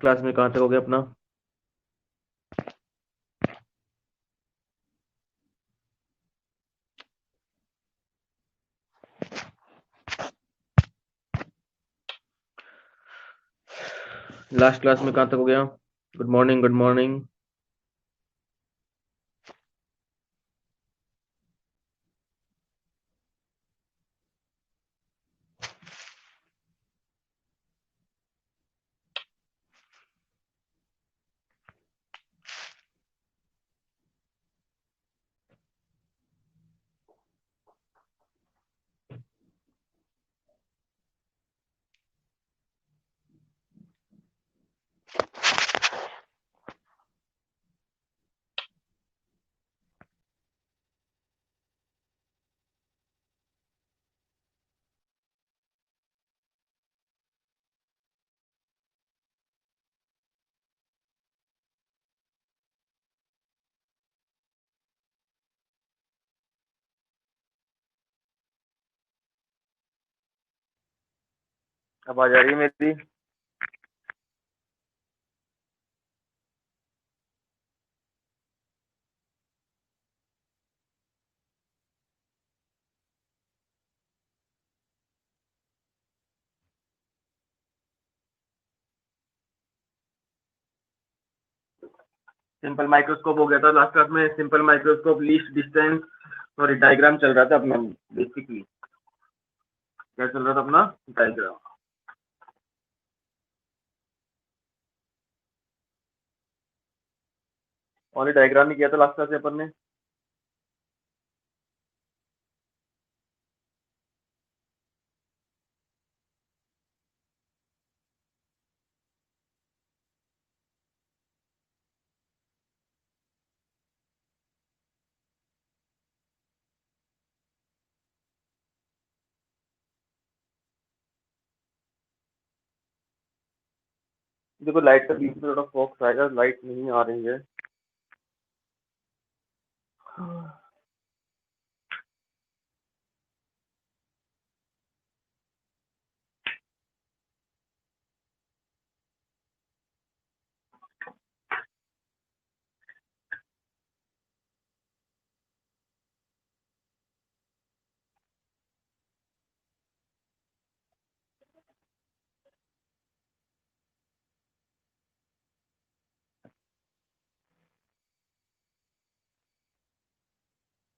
Class में कहाँ तक हो गया अपना? लास्ट क्लास में कहाँ तक हो गया? Good morning, good morning. आवाज आ रही है मेरी? सिंपल माइक्रोस्कोप हो गया था लास्ट क्लास में। सिंपल माइक्रोस्कोप, लीस्ट डिस्टेंस और डायग्राम चल रहा था अपना। बेसिकली क्या चल रहा था अपना? डायग्राम। और डायग्राम ही किया था लास्ट क्लास में अपन ने। देखो लाइट का बीच में थोड़ा फोकस आएगा, लाइट नहीं आ रही है।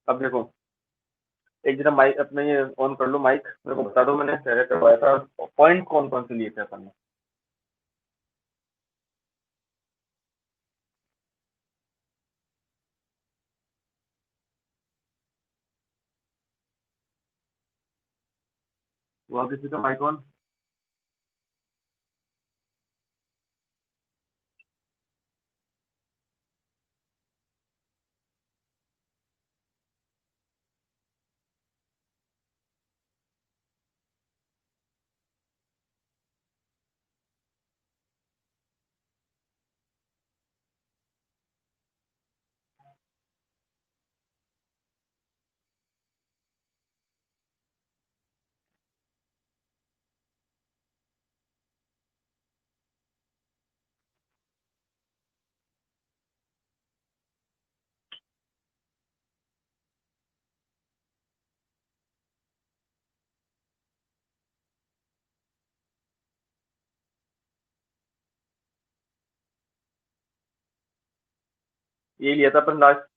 अब देखो, एक जरा माइक अपने ये ऑन कर लो, माइक मेरे को बता दो, मैंने क्या करवाया था। पॉइंट कौन कौन से लिए थे अपन ने? हुआ किसी का माइक ऑन? ये लिया था अपन लास्ट।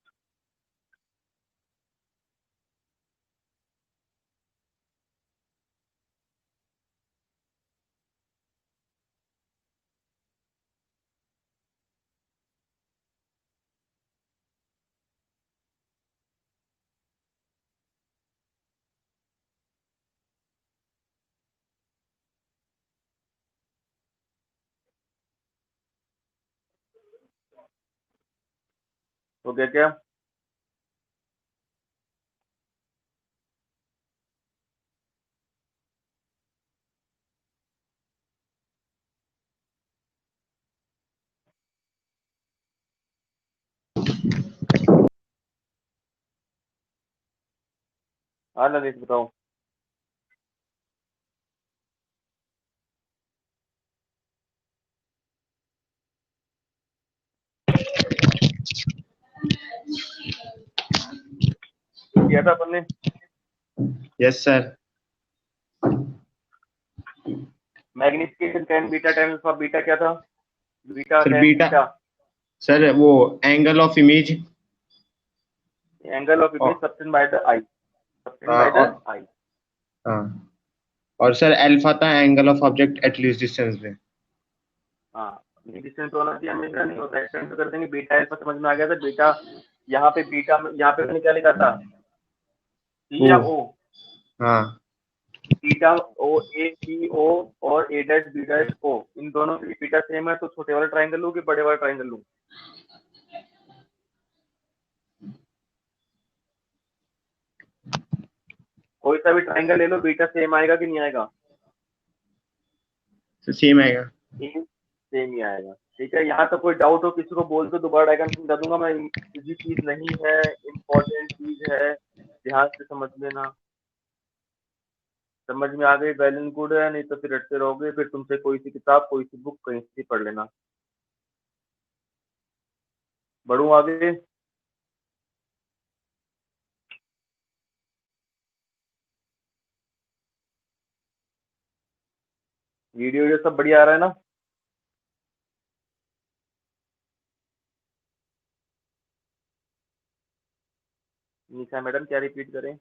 हो गया क्या? हाँ ललित बताओ। किया था अपन ने? Yes sir. Magnification tan beta tan alpha, beta क्या था? Beta sir tan beta, beta sir वो angle of image. Angle of image subtend by the eye, subtend by the और आई। हाँ, और सर अल्फा था angle of object at least distance पे। हाँ, distance होना चाहिए, हमेशा नहीं होता है, एक्सटेंड तो कर देंगे। बीटा अल्फा समझ में आ गया था। बीटा यहाँ पे, बीटा यहाँ पे मैंने क्या लिखा था, सी ओ या ओ? हाँ बीटा ओ, ए सी ओ और ए डैश बी डैश ओ, इन दोनों की बीटा सेम है, तो छोटे वाला ट्राइंगल लूँ कि बड़े वाला ट्राइंगल लूँ? कोई सा भी ट्राइंगल ले लो, बीटा सेम आएगा कि नहीं आएगा? सर सेम आएगा। सेम ही आएगा। ठीक है, यहाँ तो कोई डाउट हो किसी को बोल दो, दोबारा डायग्राम समझा दूंगा मैं। इजी चीज नहीं है, इम्पोर्टेंट चीज है, ध्यान से समझ लेना। समझ में आ गई वेल एंड गुड है, नहीं तो फिर रटते रहोगे, फिर तुमसे कोई सी किताब कोई सी बुक कहीं से पढ़ लेना। बढ़ू आगे? वीडियो सब बढ़िया आ रहा है ना? निशा मैडम क्या रिपीट करें?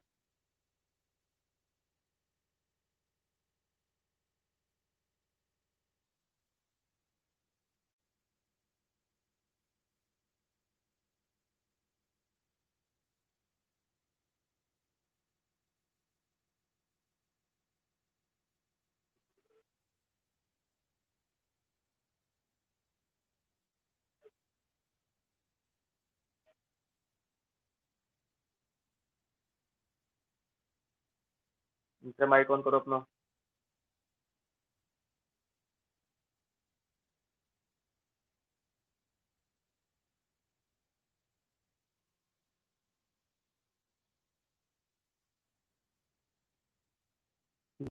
निशा माइक ऑन करो अपना।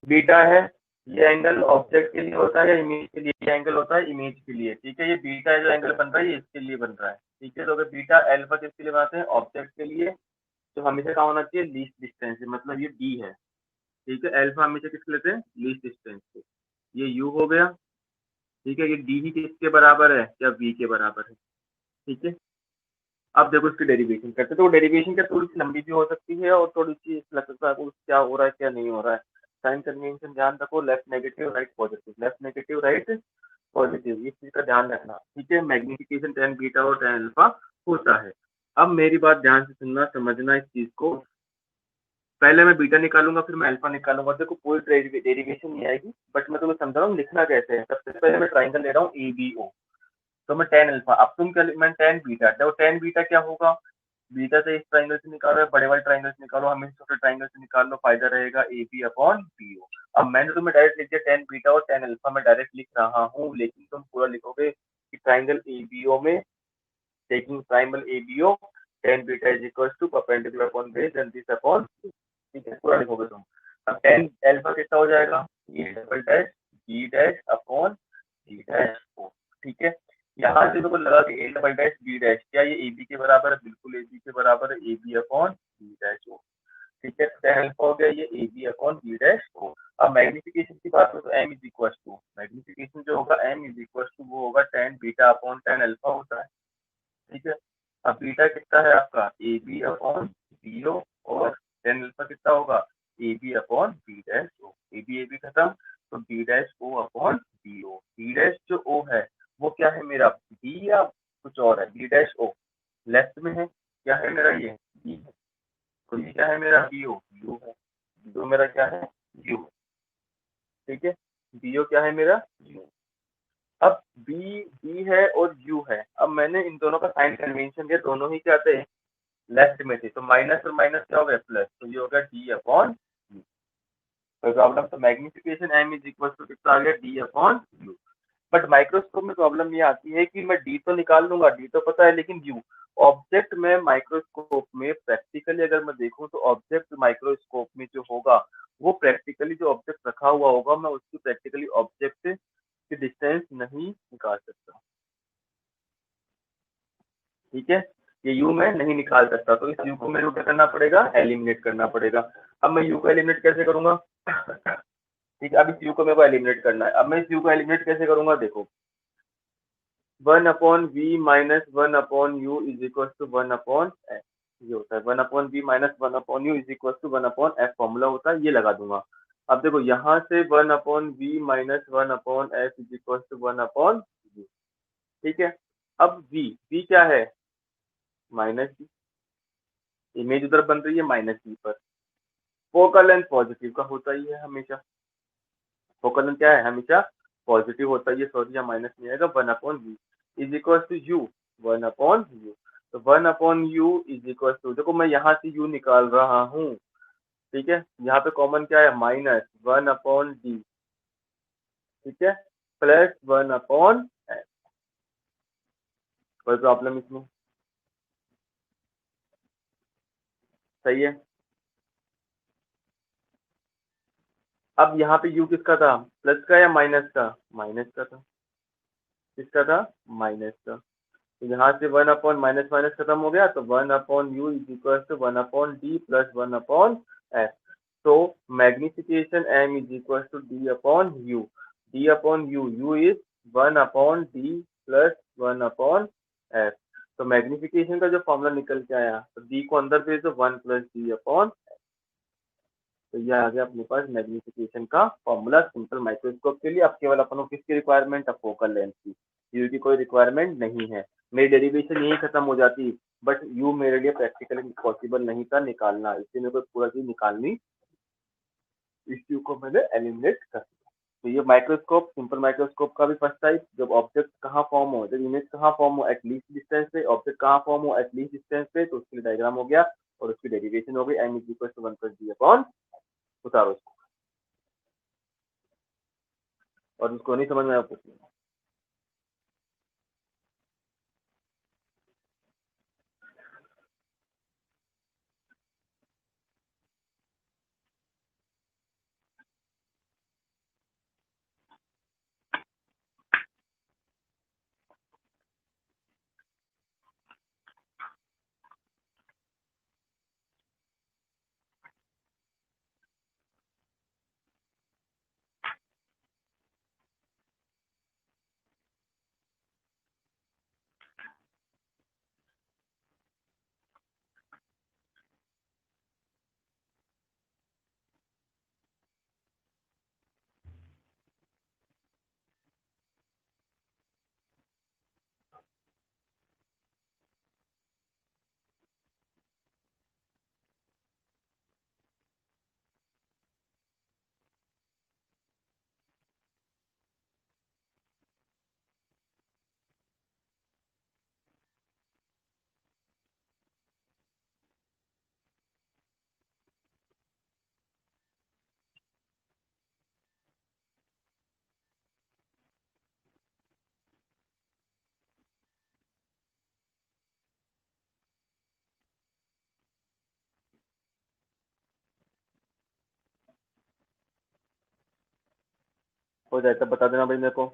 बीटा है, ये एंगल ऑब्जेक्ट के लिए होता है या इमेज के लिए? ये एंगल होता है इमेज के लिए। ठीक है, ये बीटा है जो एंगल बन रहा है, ये इसके लिए बन रहा है। ठीक है, तो अगर बीटा अल्फा किसके लिए बनाते हैं? ऑब्जेक्ट के लिए। तो हमेशा क्या होना चाहिए? लीस्ट डिस्टेंस, मतलब ये डी है। ठीक है, अल्फा हमेशा किसके लेते हैं? लीस्ट डिस्टेंस से। ये यू हो गया। ठीक है, ये डी ही किसके बराबर है? या वी के बराबर है। ठीक है, अब देखो इसकी डेरिवेशन करते हैं। तो डेरिवेशन क्या थोड़ी सी लंबी भी हो सकती है और थोड़ी सी लगता है क्या हो रहा है क्या नहीं हो रहा है। साइन कन्वेंशन ध्यान रखो, left negative right positive, left negative right positive, इस चीज का ध्यान रखना। ठीक है, मैग्निफिकेशन tan बीटा और tan अल्फा होता है। अब मेरी बात ध्यान से सुनना, समझना इस चीज को। पहले मैं बीटा निकालूंगा, फिर मैं अल्फा निकालूंगा। देखो कोई डेरिवेशन नहीं आएगी, बट मैं तुम्हें समझा रहा हूँ लिखना कैसे है। सबसे पहले मैं ट्राइंगल ले रहा हूँ ए बी ओ, तो मैं tan अल्फा, अब तुम क्या, मैं tan बीटा। तो tan बीटा क्या होगा? बीटा से इस ट्राइंगल से निकालो या बड़े वाले ट्राइंगल से निकालो, हमें छोटे ट्राइंगल से निकाल लो, फायदा रहेगा A B upon B O. अब मैंने तुम्हें डायरेक्ट लिख दिया tan बीटा और tan अल्फा, मैं डायरेक्ट लिख रहा हूँ, लेकिन तुम पूरा लिखोगे कि ट्राइंगल ए बी ओ में, taking triangle A B O, tan beta is equal to perpendicular upon base and this upon. ठीक है, पूरा लिखोगे तुम। अब tan अल्फा कितना हो जाएगा? ये double dash B dash upon B dash O. ठीक है, यहाँ से तो लगा कि A double dash B dash, क्या ये ए बी के बराबर है? बिल्कुल ए बी के बराबर है, A B upon B dash O. ठीक है, tan अल्फा हो गया ये A B upon B dash O. अब मैग्निफिकेशन की बात करें तो M is equal to, magnification जो होगा एम इज इक्वल टू वो होगा tan beta upon tan alpha होता है। ठीक है, अब बीटा कितना है आपका? A B upon B O, और tan अल्फा कितना होगा? A B upon B dash O. A B खत्म, तो B dash O upon B O. B dash जो ओ है वो क्या है मेरा? बी या कुछ और है? बी डैश ओ लेफ्ट में है, क्या है मेरा? ये बी है, तो ये क्या है मेरा? बी ओ, यू है। बी ओ मेरा क्या है? यू। ठीक है, बी ओ क्या है मेरा? यू। अब बी बी है और यू है। अब मैंने इन दोनों का साइन कन्वेंशन दिया, दोनों ही क्या थे? लेफ्ट में थे, तो माइनस और माइनस क्या हो गया? प्लस, तो ये हो गया डी अपॉन यू। कोई प्रॉब्लम? तो magnification M is equal to कितना आ गया? D upon U. But microscope में प्रॉब्लम ये आती है कि मैं डी तो निकाल लूंगा, डी तो पता है, लेकिन यू ऑब्जेक्ट में माइक्रोस्कोप में प्रैक्टिकली अगर मैं देखूं तो ऑब्जेक्ट माइक्रोस्कोप में जो होगा वो प्रैक्टिकली जो ऑब्जेक्ट रखा हुआ होगा, मैं उसकी प्रैक्टिकली ऑब्जेक्ट की डिस्टेंस नहीं निकाल सकता। ठीक है, ये u मैं नहीं निकाल सकता, तो इस u को मेरे को क्या करना पड़ेगा, एलिमिनेट करना पड़ेगा। अब मैं u को एलिमिनेट कैसे करूंगा, ठीक है, अब इस u को मेरे को एलिमिनेट करना है। अब मैं इस u को एलिमिनेट कैसे करूंगा, देखो 1/v minus 1/u is equal to 1/f, ये होता है 1/v minus 1/u is equal to 1/f, formula होता है, ये लगा दूंगा। अब देखो यहाँ से 1/v minus 1/f is equal to 1/u, ठीक है। अब v क्या है, माइनस v, इमेज उधर बन रही है माइनस v पर। फोकल लेंथ पॉजिटिव का होता ही है हमेशा, फोकल लेंथ क्या है, हमेशा पॉजिटिव होता है, ये सॉरी यहाँ माइनस नहीं आएगा, 1/v is equal to u, 1/u। तो 1/u इज इक्वल टू, देखो मैं यहाँ से u निकाल रहा हूँ, ठीक है, यहाँ पे कॉमन क्या है, माइनस 1/d, ठीक है, प्लस 1/f। कोई प्रॉब्लम इसमें, सही है। अब यहाँ पे u किसका था, प्लस का या माइनस का, माइनस का था, किसका था, माइनस का। तो यहाँ से 1/, माइनस माइनस खत्म हो गया, तो 1/u is equal to 1/d plus 1/f। तो magnification m is equal to d/u, d/u, u is 1/d plus 1/f। तो मैग्निफिकेशन का जो फॉर्मूला निकल के आया, तो d को अंदर भेज दो, 1 प्लस d/, तो ये आ गया अपने पास मैग्निफिकेशन का फॉर्मूला सिंपल माइक्रोस्कोप के लिए। अब केवल अपन को किसकी रिक्वायरमेंट है, फोकल लेंथ की, यू की कोई रिक्वायरमेंट नहीं है। मेरी डेरिवेशन यही खत्म हो जाती, बट यू मेरे लिए प्रैक्टिकली पॉसिबल नहीं था निकालना, इसलिए मेरे को पूरा चीज निकालनी, इस यू को मैंने एलिमिनेट कर दिया। तो ये माइक्रोस्कोप, सिंपल माइक्रोस्कोप का भी फर्स्ट टाइप, जब ऑब्जेक्ट कहाँ फॉर्म हो, जब इमेज कहाँ फॉर्म हो, एटलीस्ट डिस्टेंस पे, ऑब्जेक्ट कहाँ फॉर्म हो, एटलीस्ट डिस्टेंस पे, तो उसके लिए डायग्राम हो गया और उसकी डेरिवेशन हो गई, m is equal to 1 plus d/, उतारो उसको, और उसको नहीं समझ में आया कुछ नहीं। हो जाए तब बता देना भाई मेरे को।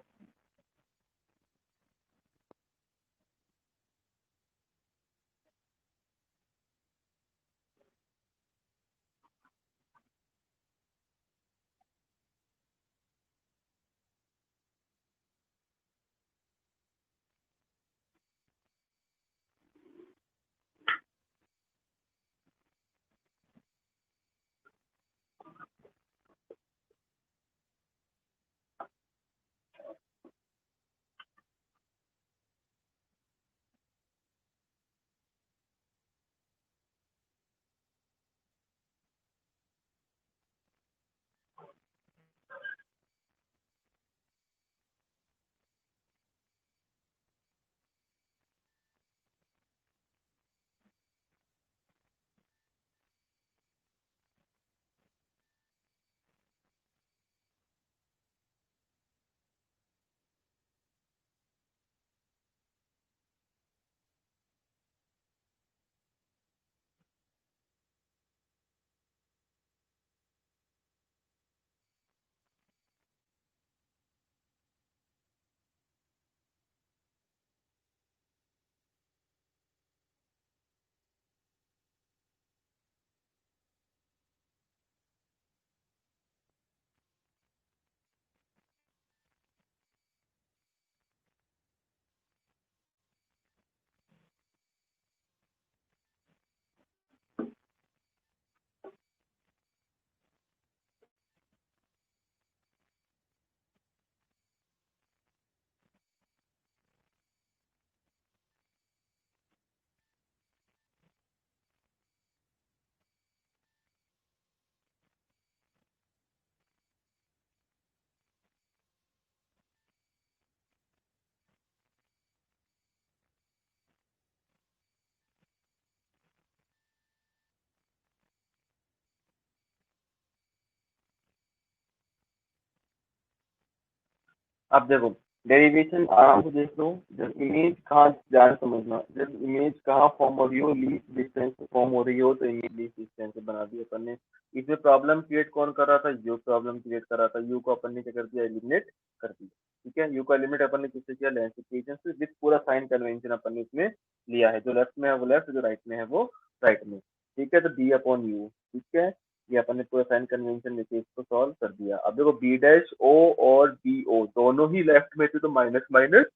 अब देखो डेरिवेशन आराम से देख लो। जब इमेज कहाँ ध्यान समझना, जब इमेज कहाँ फॉर्म हो रही हो, लीस्ट डिस्टेंस से फॉर्म हो रही हो तो इमेज लीस्ट डिस्टेंस से बना दी अपन ने। इसमें प्रॉब्लम क्रिएट कौन कर रहा था, यू प्रॉब्लम क्रिएट कर रहा था। यू को अपन ने क्या कर दिया, एलिमिनेट कर दिया। ठीक है, यू को एलिमिनेट अपन ने किससे किया, लेंथ इक्वेशन से, विद पूरा साइन कन्वेंशन अपन ने इसमें लिया है। जो लेफ्ट में है वो लेफ्ट, जो राइट में है वो राइट में। ठीक है, तो डी अपॉन यू। ठीक है, ये अपन ने पूरा साइन कन्वेंशन लेके इसको सॉल्व कर दिया। अब देखो बी डैश ओ और बी ओ दोनों ही लेफ्ट में थे, तो माइनस माइनस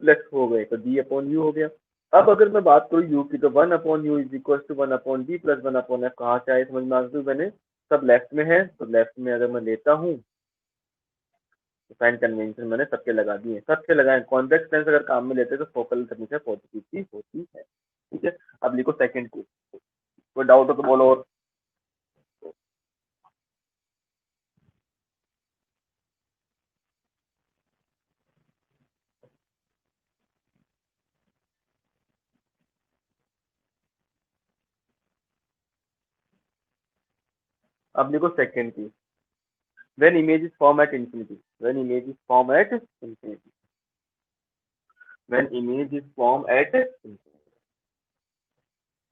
प्लस हो गए, तो डी अपॉन यू हो गया। अब अगर मैं बात करूँ यू की, तो one upon U is equal to one upon D plus one upon F. कहाँ से आए समझ में आ गई मैंने, सब लेफ्ट में है, तो लेफ्ट में अगर मैं लेता हूँ तो साइन कन्वेंशन मैंने सबके लगा दिए, सबके लगाए। कॉन्वेक्स लेंस अगर काम में लेते हैं तो फोकल हमेशा पॉजिटिव की होती है। ठीक है, अब लिखो सेकंड की, कोई डाउट हो तो बोलो। और अब लिखो सेकंड की, when image is formed at infinity, when image is formed at infinity, when image is formed at infinity।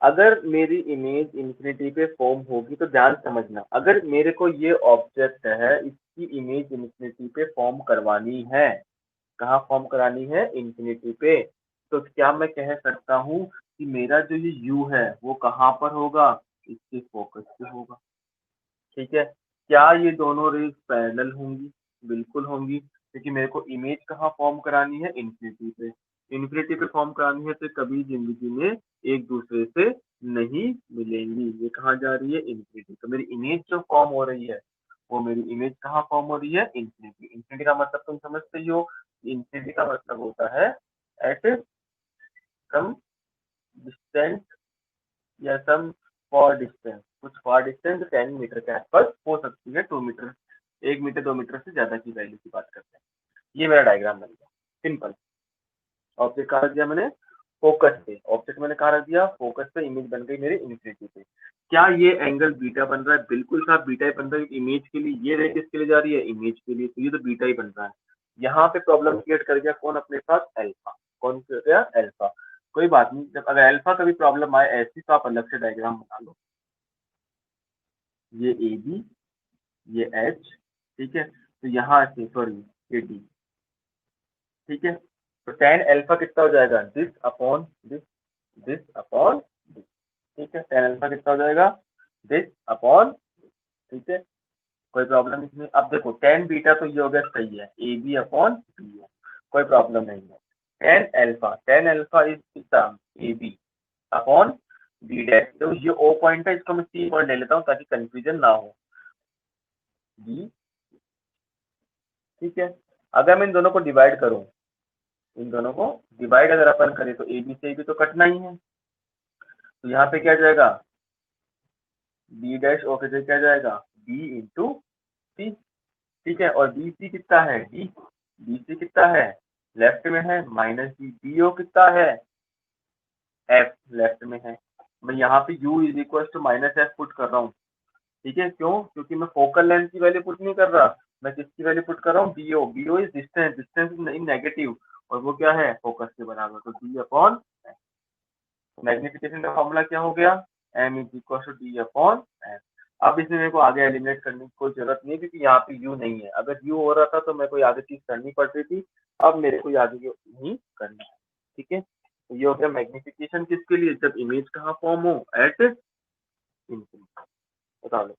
अगर मेरी इमेज इंफिनिटी पे फॉर्म होगी तो ध्यान समझना, अगर मेरे को ये ऑब्जेक्ट है इसकी इमेज इंफिनिटी पे फॉर्म करवानी है, कहाँ फॉर्म करानी है, इंफिनिटी पे, तो क्या मैं कह सकता हूँ कि मेरा जो ये यू है वो कहाँ पर होगा, इसके फोकस पे होगा। ठीक है, क्या ये दोनों रेज पैरेलल होंगी, बिल्कुल होंगी, क्योंकि मेरे को इमेज कहाँ फॉर्म करानी है, इन्फिनिटी पे। इन्फिनिटी पे फॉर्म करानी है तो कभी जिंदगी में एक दूसरे से नहीं मिलेंगी। ये कहाँ जा रही है, इन्फिनिटी। तो मेरी इमेज जो फॉर्म हो रही है वो मेरी इमेज कहाँ फॉर्म हो रही है, इन्फिनिटी। इन्फिनिटी का मतलब तुम समझते ही हो, इन्फिनिटी का मतलब होता है एट सम डिस्टेंस या सम फॉर डिस्टेंस, कुछ फॉर डिस्टेंस 10 मीटर के आसपास हो सकती है, 2 मीटर, 1 मीटर 2 मीटर से ज्यादा की वैल्यू की बात करते हैं। ये मेरा डायग्राम बन गया सिंपल। ऑब्जेक्ट कहाँ रख दिया मैंने, फोकस पे। ऑब्जेक्ट मैंने कहाँ रख दिया, फोकस पे। इमेज बन गई मेरी इन्फिनिटी पे। क्या ये एंगल बीटा बन रहा है, बिल्कुल साहब बीटा ही बन रहा है। इमेज के लिए ये रे किसके लिए जा रही है, इमेज के लिए, तो ये तो बीटा ही बन रहा है। यहाँ पे प्रॉब्लम क्रिएट कर गया कौन अपने पास, अल्फा। कौन कर गया, अल्फा। कोई बात नहीं, जब अगर अल्फा कभी प्रॉब्लम आए ऐसी तो आप अलग से डायग्राम बना लो। ये ए बी, ये एच, ठीक है, तो यहाँ से सॉरी ये डी। ठीक है, तो टेन अल्फा कितना हो जाएगा, this upon this, this upon this. ठीक है, टेन अल्फा कितना हो जाएगा, दिस अपॉन। ठीक है, कोई प्रॉब्लम इसमें। अब देखो टेन बीटा तो ये हो गया सही है, ए बी अपॉन बी है, कोई प्रॉब्लम नहीं है। टेन अल्फा इज कितना, A B upon B dash. तो ये ओ पॉइंट है, इसको मैं सी पॉइंट ले लेता हूँ ताकि कंफ्यूजन ना हो। बी, ठीक है, अगर मैं इन दोनों को डिवाइड करूं, इन दोनों को डिवाइड अगर अपन करें तो ए बी से भी तो कटना ही है, तो यहाँ पे क्या जाएगा, बी डैश ओ के क्या जाएगा, बी इंटू सी। ठीक है, और बी सी कितना है, डी, बी सी कितना है, लेफ्ट में है, माइनस डी। डी ओ कितना है, एफ, लेफ्ट में है। मैं यहाँ पे u is equal to minus F put कर रहा हूँ। ठीक है, क्यों, क्योंकि मैं फोकल लेंथ की वैल्यू पुट नहीं कर रहा, मैं किसकी वैल्यू पुट कर रहा हूँ, BO. BO is distance, distance is negative, और वो क्या है, फोकस के बराबर, तो डी अपॉन मैग्निफिकेशन का फॉर्मूला क्या हो गया, M is equal to D upon F. अब इसमें मेरे को आगे एलिमिनेट करने की कोई जरूरत नहीं है, क्योंकि यहाँ पे यू नहीं है। अगर यू हो रहा था तो मेरे को आगे चीज करनी पड़ रही थी, अब मेरे को आगे नहीं करनी है। ठीक है, तो ये हो गया मैग्निफिकेशन किसके लिए, जब इमेज कहाँ फॉर्म हो, एट इनफिनिटी। बता लो।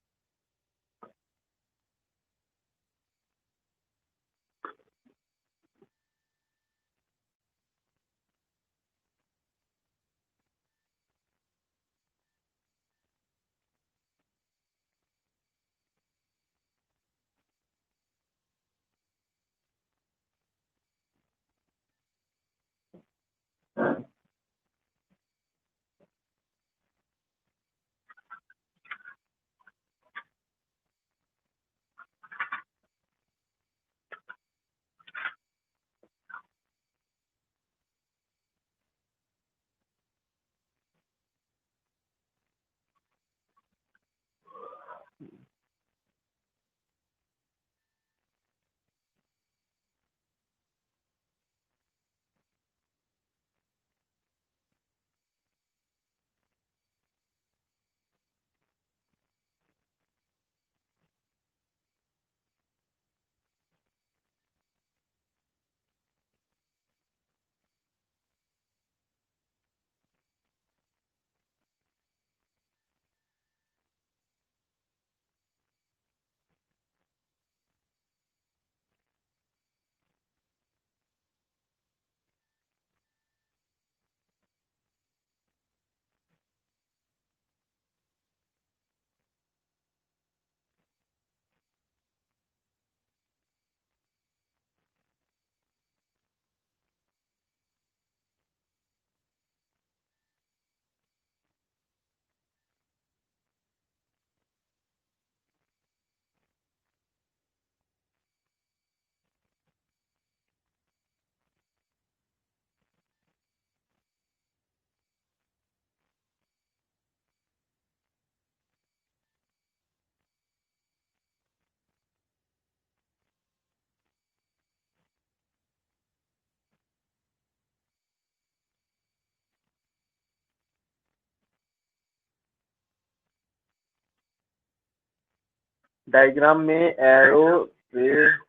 डायग्राम में एरो ट्रेस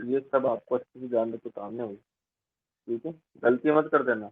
ये सब आपको अच्छे से जान तो काम नहीं हुई, ठीक है, गलती मत कर देना।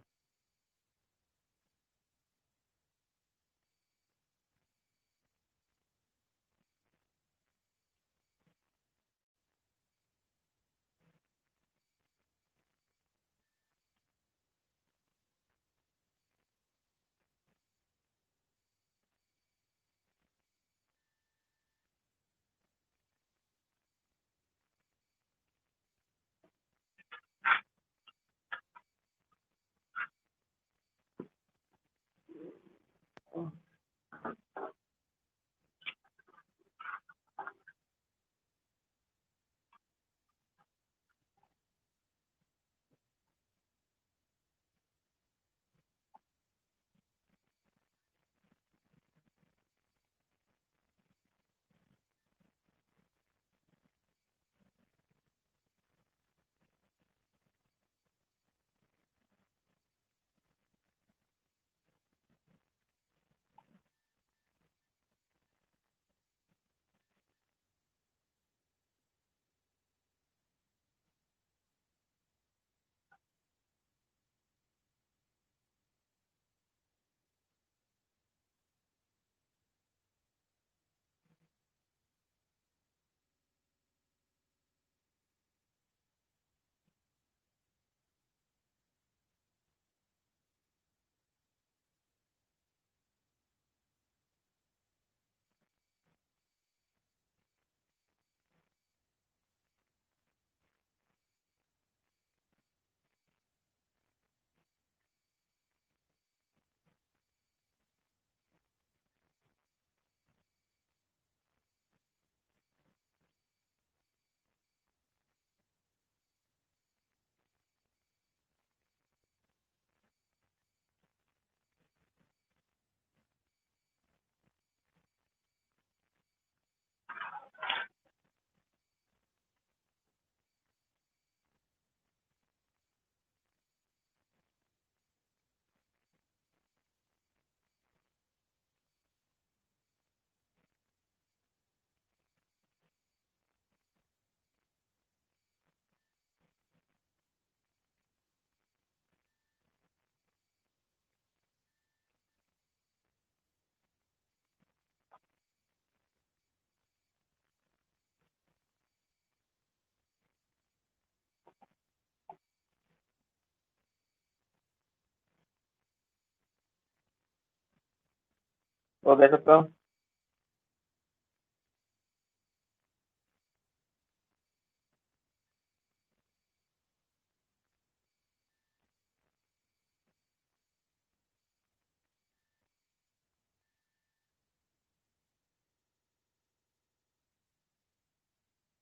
तो कह सकता हूँ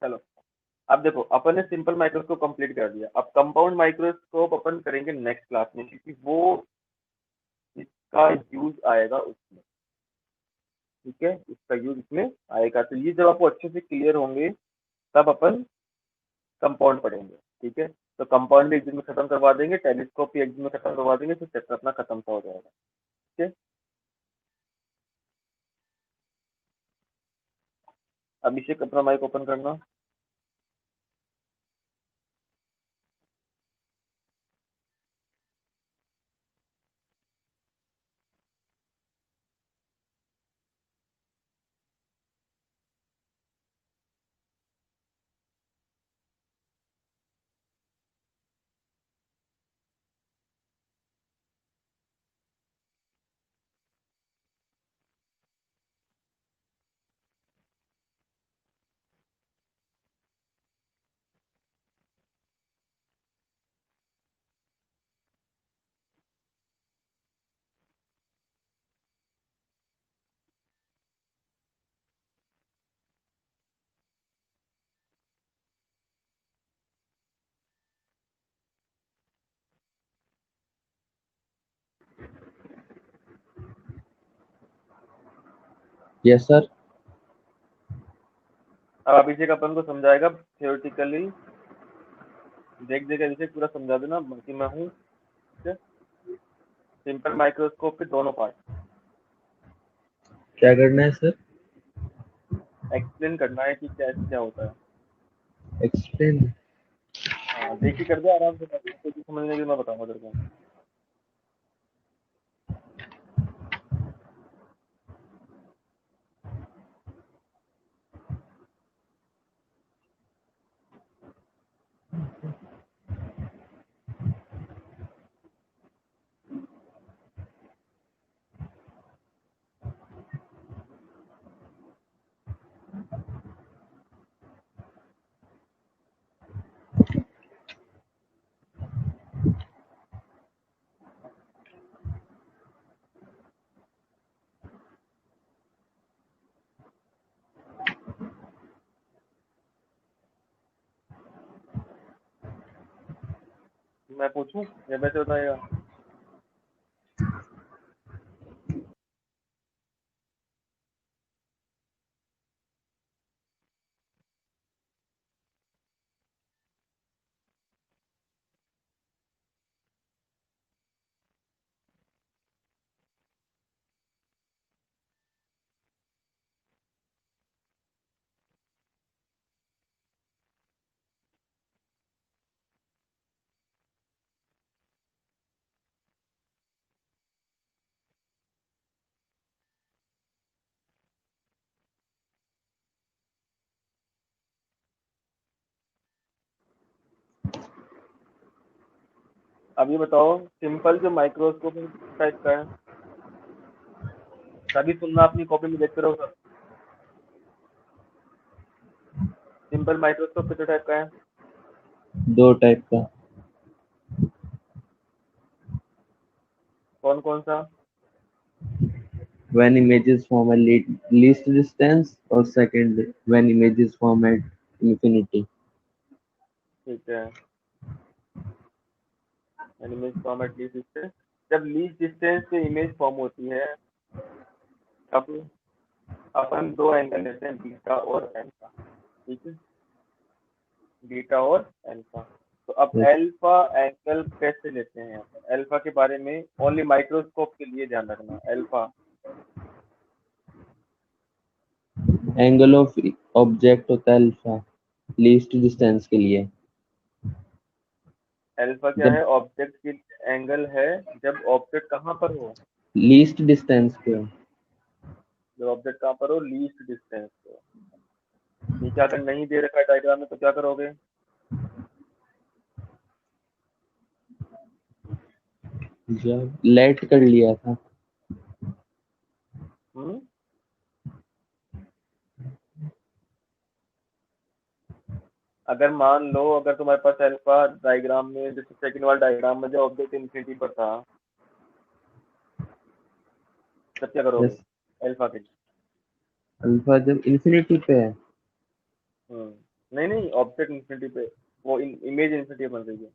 चलो, अब देखो अपन ने सिंपल माइक्रोस्कोप कंप्लीट कर दिया, अब कंपाउंड माइक्रोस्कोप अपन करेंगे नेक्स्ट क्लास में, क्योंकि वो इसका यूज आएगा उसमें, ठीक है, इसका यूज इसमें आएगा। तो ये जब आपको अच्छे से क्लियर होंगे तब अपन कंपाउंड पढ़ेंगे, ठीक है। तो कंपाउंड भी एक दिन में खत्म करवा देंगे, टेलीस्कोप भी एक दिन में खत्म करवा देंगे, तो चैप्टर अपना खत्म सा हो जाएगा, ठीक है। अभिषेक अपना माइक ओपन करना। Yes sir. अब अभिषेक अपन को समझाएगा थियोरेटिकली, देख देख अभिषेक पूरा समझा देना, बाकी मैं हूँ, ठीक है। सिंपल माइक्रोस्कोप के दोनों पार्ट। क्या करना है सर? एक्सप्लेन करना है कि क्या क्या होता है। एक्सप्लेन। हाँ देख के कर दे आराम से, कुछ समझने की मैं बताऊंगा तेरे को। मैं पूछूं या वैसे बताएगा? अब ये बताओ, सिंपल जो माइक्रोस्कोप टाइप का है, सभी सुनना, अपनी कॉपी में देखते रहो सब। सिंपल माइक्रोस्कोप कितने टाइप का है? 2 टाइप का। कौन कौन सा? When images form at least distance, और second when images form at infinity. ठीक है, image form eight least distance. जब लीस्ट डिस्टेंस पे इमेज फॉर्म होती है, अब अपन दो एंगल लेते हैं, बीटा और एल्फा। ठीक है, बीटा और एल्फा। तो अब Yes. एल्फा एंगल कैसे लेते हैं? एल्फा के बारे में ओनली माइक्रोस्कोप के लिए ध्यान रखना। एल्फा एंगल ऑफ ऑब्जेक्ट होता है अल्फा, लीस्ट डिस्टेंस के लिए। एल्फा क्या जब है? ऑब्जेक्ट की एंगल है जब ऑब्जेक्ट कहाँ पर हो? लीस्ट डिस्टेंस पे हो। जब ऑब्जेक्ट कहाँ पर हो? लीस्ट डिस्टेंस पे। ठीक है, अगर नहीं दे रखा है डायग्राम में तो क्या करोगे? जब लेट कर लिया था। हम्म, अगर मान लो, अगर तुम्हारे पास अल्फा डायग्राम में, जैसे सेकंड वाला डायग्राम में जो ऑब्जेक्ट इन्फिनिटी पर था, तब क्या करोगे यस। अल्फा के लिए? अल्फा जब इंफिनिटी पे है। नहीं नहीं, ऑब्जेक्ट इन्फिनिटी पे, वो इमेज इन्फिनिटी बन रही है।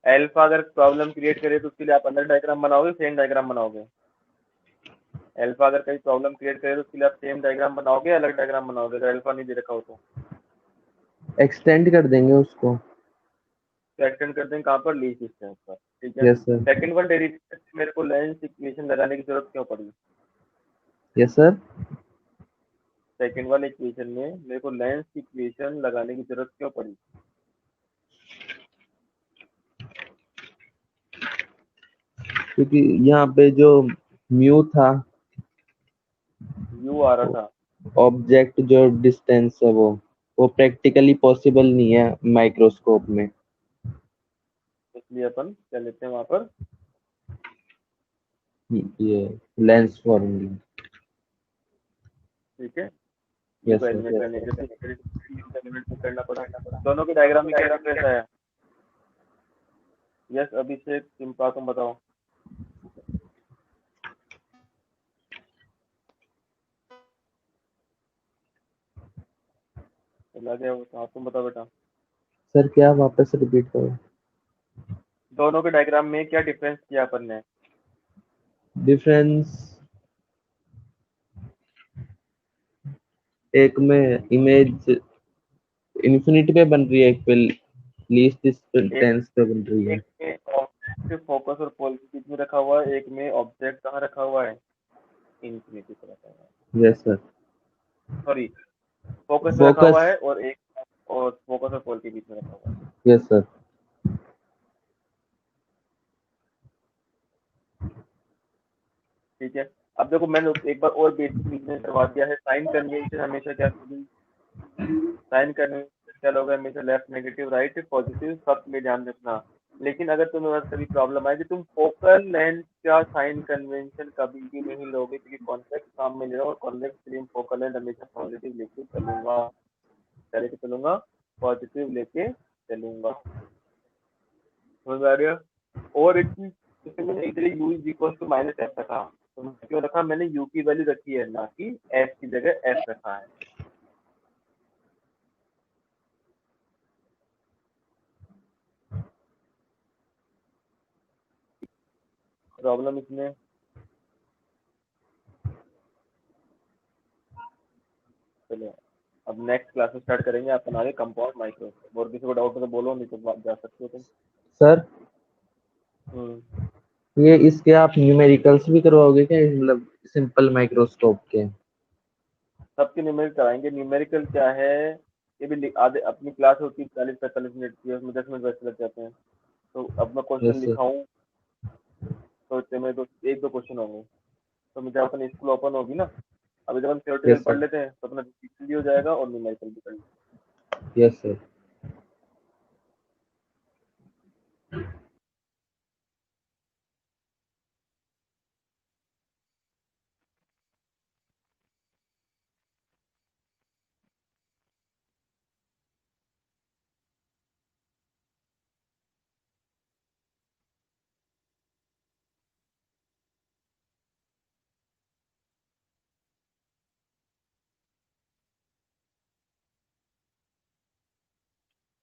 अल्फा अगर प्रॉब्लम क्रिएट करे तो उसके लिए आप अलग डायग्राम बनाओगे, सेम डायग्राम बनाओगे? अल्फा अगर कहीं प्रॉब्लम क्रिएट करे तो उसके लिए आप सेम डायग्राम बनाओगे, अलग डायग्राम बनाओगे, अगर अल्फा नहीं दे रखा हो तो? एक्सटेंड कर देंगे उसको। एक्सटेंड कर दें कहाँ पर? लीस्ट डिस्टेंस पर। ठीक है, yes sir. Second one derivative में मेरे को लेंस इक्वेशन लगाने की जरूरत क्यों पड़ी? Yes sir. सेकंड वाले इक्वेशन में मेरे को लेंस की इक्वेशन लगाने की जरूरत क्यों पड़ी? क्योंकि यहाँ पे जो म्यू था, यू आ रहा था, ऑब्जेक्ट जो डिस्टेंस है वो प्रैक्टिकली पॉसिबल नहीं है माइक्रोस्कोप में। इसलिए अपन क्या लेते हैं वहां पर? ये लेंस फॉर्मूला। ठीक है, यू यस को सर। एलिमिनेट करने के लिए एलिमेंट में करना पड़ा। दोनों के डायग्राम में क्या डिफरेंस आया? यस अभिषेक, सिंपा, तुम बताओ। चला गया वो, हाँ तुम बताओ बेटा। सर क्या वापस रिपीट करो। दोनों के डायग्राम में क्या डिफरेंस किया अपन ने? डिफरेंस, एक में इमेज इन्फिनिटी पे बन रही है, एक पे लीस्ट एक डिस्टेंस पे बन रही है। एक में ऑब्जेक्ट फोकस और पोल के बीच में रखा हुआ है, एक में ऑब्जेक्ट कहाँ रखा हुआ है, इन्फिनिटी पे रखा हुआ है, यस सर। सॉरी फोकस में रखा फोकस। हुआ है, और फोकस और पोल के बीच में रखा हुआ है। Yes sir. ठीक है। अब देखो मैंने एक बार और बेसिक रीजन करवा दिया है, साइन कन्वेंशन हमेशा क्या होगी, साइन कन्वेंशन क्या होगा, हमेशा लेफ्ट नेगेटिव राइट पॉजिटिव सब में ध्यान रखना। लेकिन अगर तुम्हें बस कभी प्रॉब्लम आए कि तुम फोकल लेंथ का साइन कन्वेंशन कभी भी नहीं लोगे, क्योंकि कॉन्वेक्स काम में ले रहा हूँ और कॉन्वेक्स के लिए फोकल लेंथ हमेशा पॉजिटिव लेके चलूंगा, क्या लेके चलूंगा, पॉजिटिव लेके चलूंगा। समझ आ रहा है? और एक चीज, जैसे मैंने इधर U is equal to minus F रखा, तो क्यों रखा, मैंने यू की वैल्यू रखी है ना कि एफ की जगह एफ रखा है। प्रॉब्लम इसमें, चलो अब नेक्स्ट क्लास में स्टार्ट करेंगे अपन आगे कंपाउंड माइक्रोस्कोप। और किसी को डाउट हो तो बोलो, नहीं तो जा सकते हो तुम। सर हम्म। ये इसके आप न्यूमेरिकल्स भी करवाओगे क्या, मतलब सिंपल माइक्रोस्कोप के? सबके न्यूमेरिकल कराएंगे। न्यूमेरिकल क्या है, ये भी आधे अपनी क्लास होती है 40-45 मिनट की, उसमें 10 मिनट वैसे लग जाते हैं। तो अब मैं क्वेश्चन यस सर। लिखाऊं तो इतने में तो एक दो क्वेश्चन होंगे। तो मुझे अपन स्कूल ओपन होगी ना, अभी जब हम यस थ्योरेटिकल पढ़ सर। लेते हैं तो अपना रिपीट भी हो जाएगा और न्यूमेरिकल भी कर लेंगे। Yes sir.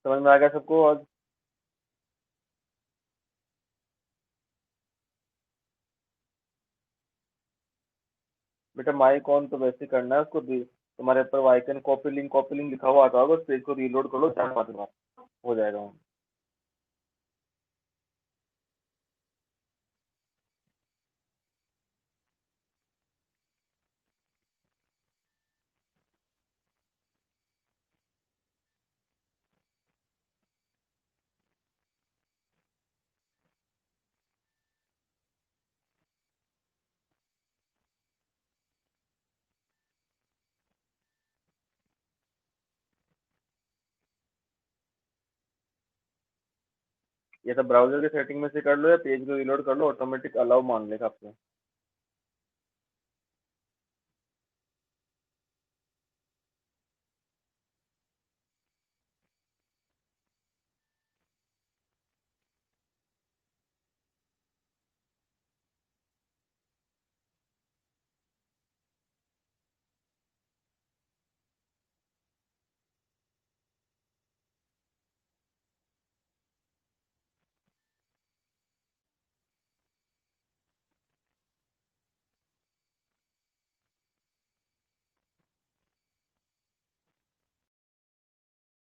समझ में आ गया सबको? और बेटा माइक ऑन तो वैसे करना है उसको तुम्हारे ऊपर आइकन कॉपी लिंक लिखा हुआ आता होगा, उस पेज को रीलोड कर लो 4-5 बार, हो जाएगा। ये सब ब्राउजर के सेटिंग में से कर लो या पेज को रीलोड कर लो, ऑटोमेटिक अलाउ मान लेगा आपको।